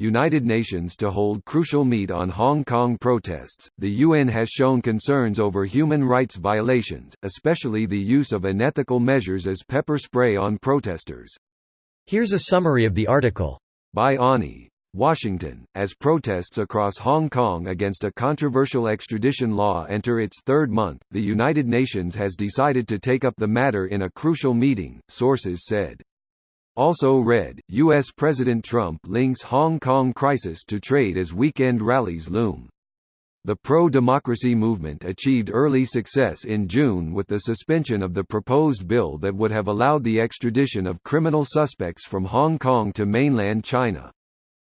United Nations to hold crucial meet on Hong Kong protests. The UN has shown concerns over human rights violations, especially the use of unethical measures as pepper spray on protesters. Here's a summary of the article. By Ani. Washington, as protests across Hong Kong against a controversial extradition law enter its third month, the United Nations has decided to take up the matter in a crucial meeting, sources said. Also read, U.S. President Trump links Hong Kong crisis to trade as weekend rallies loom. The pro-democracy movement achieved early success in June with the suspension of the proposed bill that would have allowed the extradition of criminal suspects from Hong Kong to mainland China.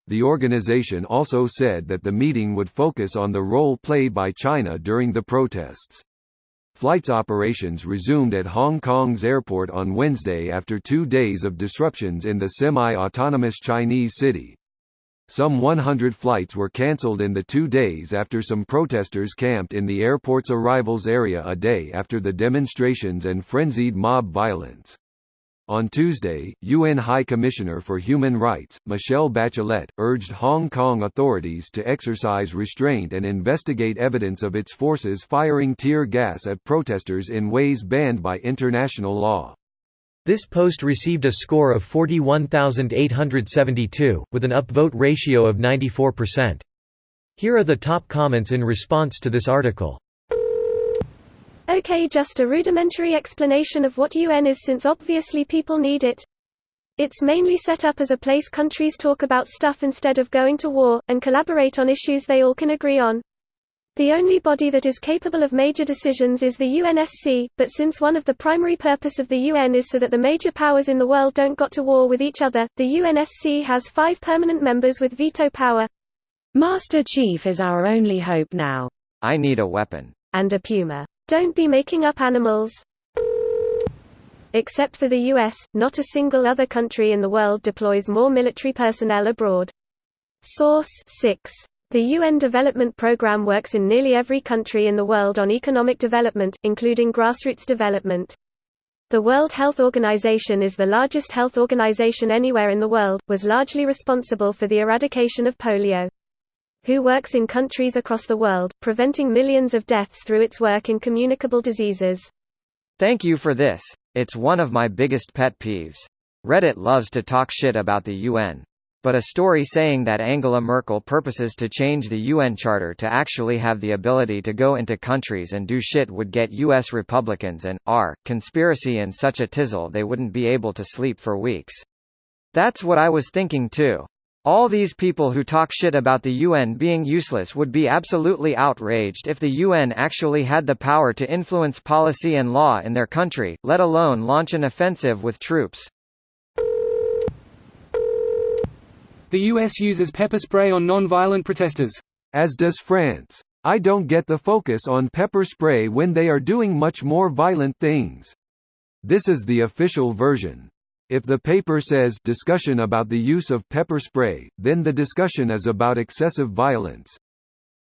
The organization also said that the meeting would focus on the role played by China during the protests. Flights operations resumed at Hong Kong's airport on Wednesday after 2 days of disruptions in the semi-autonomous Chinese city. Some 100 flights were cancelled in the 2 days after some protesters camped in the airport's arrivals area a day after the demonstrations and frenzied mob violence. On Tuesday, UN High Commissioner for Human Rights, Michelle Bachelet, urged Hong Kong authorities to exercise restraint and investigate evidence of its forces firing tear gas at protesters in ways banned by international law. This post received a score of 41,872, with an upvote ratio of 94%. Here are the top comments in response to this article. Okay, just a rudimentary explanation of what UN is, since obviously people need it. It's mainly set up as a place countries talk about stuff instead of going to war, and collaborate on issues they all can agree on. The only body that is capable of major decisions is the UNSC, but since one of the primary purpose of the UN is so that the major powers in the world don't got to war with each other, the UNSC has 5 permanent members with veto power. Master Chief is our only hope now. I need a weapon. And a puma. Don't be making up animals. Except for the US, not a single other country in the world deploys more military personnel abroad. Source 6. The UN Development Programme works in nearly every country in the world on economic development, including grassroots development. The World Health Organization is the largest health organization anywhere in the world, was largely responsible for the eradication of polio. WHO works in countries across the world, preventing millions of deaths through its work in communicable diseases. Thank you for this. It's one of my biggest pet peeves. Reddit loves to talk shit about the UN. But a story saying that Angela Merkel purposes to change the UN Charter to actually have the ability to go into countries and do shit would get US Republicans and conspiracy in such a tizzle they wouldn't be able to sleep for weeks. That's what I was thinking too. All these people who talk shit about the UN being useless would be absolutely outraged if the UN actually had the power to influence policy and law in their country, let alone launch an offensive with troops. The US uses pepper spray on non-violent protesters. As does France. I don't get the focus on pepper spray when they are doing much more violent things. This is the official version. If the paper says discussion about the use of pepper spray, then the discussion is about excessive violence.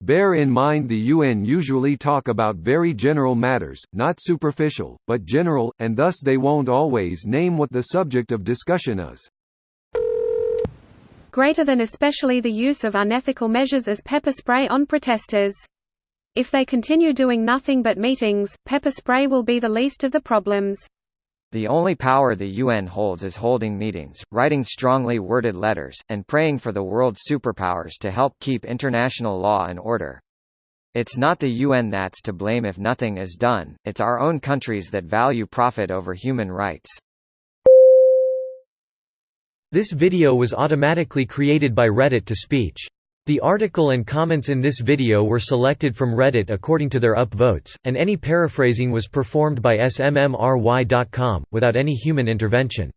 Bear in mind the UN usually talk about very general matters, not superficial, but general, and thus they won't always name what the subject of discussion is. Greater than especially the use of unethical measures as pepper spray on protesters. If they continue doing nothing but meetings, pepper spray will be the least of the problems. The only power the UN holds is holding meetings, writing strongly worded letters, and praying for the world's superpowers to help keep international law and order. It's not the UN that's to blame if nothing is done, it's our own countries that value profit over human rights. This video was automatically created by Reddit to speech. The article and comments in this video were selected from Reddit according to their upvotes, and any paraphrasing was performed by smmry.com, without any human intervention.